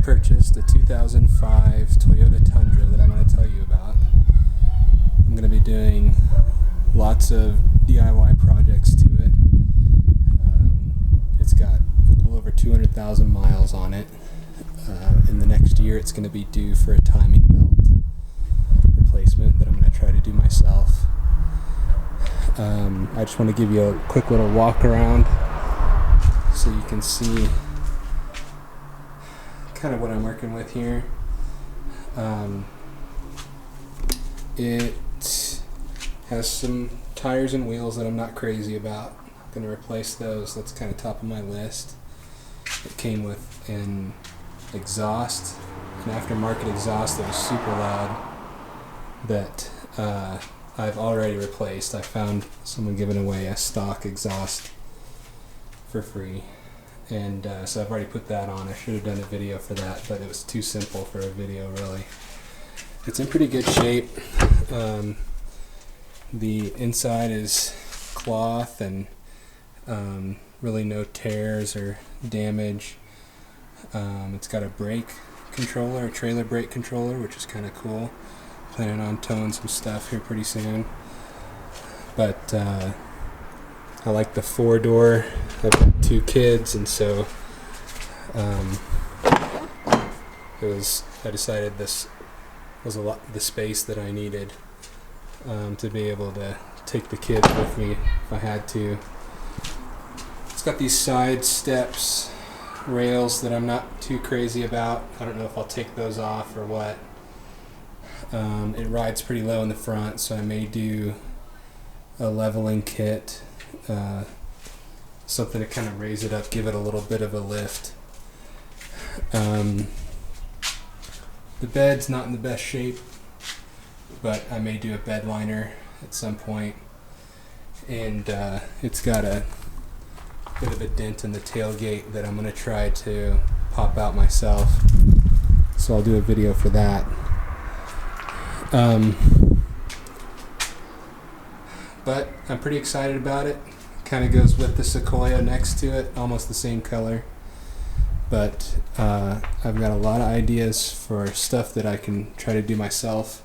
purchased a 2005 Toyota Tundra that I'm going to tell you about. I'm going to be doing lots of DIY projects to it. It's got a little over 200,000 miles on it. In the next year it's going to be due for a timing belt replacement that I'm going to try to do myself. I just want to give you a quick little walk around so you can see kind of what I'm working with here. It has some tires and wheels that I'm not crazy about. I'm going to replace those. That's kind of top of my list. It came with an exhaust, an aftermarket exhaust that was super loud that I've already replaced. I found someone giving away a stock exhaust for free. And so I've already put that on. I should have done a video for that, but it was too simple for a video, really. It's in pretty good shape. The inside is cloth and really no tears or damage. It's got a brake controller, a trailer brake controller, which is kind of cool. Planning on towing some stuff here pretty soon. I like the 4-door. I've got 2 kids, and so I decided this was the space that I needed to be able to take the kids with me if I had to. It's got these side steps, rails that I'm not too crazy about. I don't know if I'll take those off or what. It rides pretty low in the front, so I may do a leveling kit, something to kind of raise it up, give it a little bit of a lift. The bed's not in the best shape, but I may do a bed liner at some point. And it's got a bit of a dent in the tailgate that I'm going to try to pop out myself, so I'll do a video for that. But I'm pretty excited about it. Kind of goes with the Sequoia next to it, almost the same color. But I've got a lot of ideas for stuff that I can try to do myself.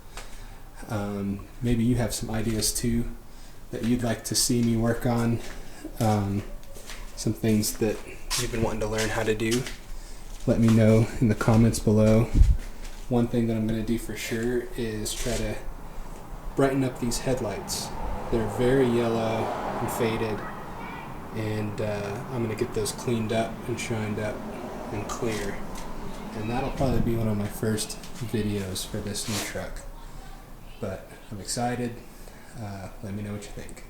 Maybe you have some ideas too that you'd like to see me work on. Some things that you've been wanting to learn how to do. Let me know in the comments below. One thing that I'm going to do for sure is try to brighten up these headlights. They're very yellow and faded, and I'm going to get those cleaned up and shined up and clear. And that'll probably be one of my first videos for this new truck. But I'm excited. Let me know what you think.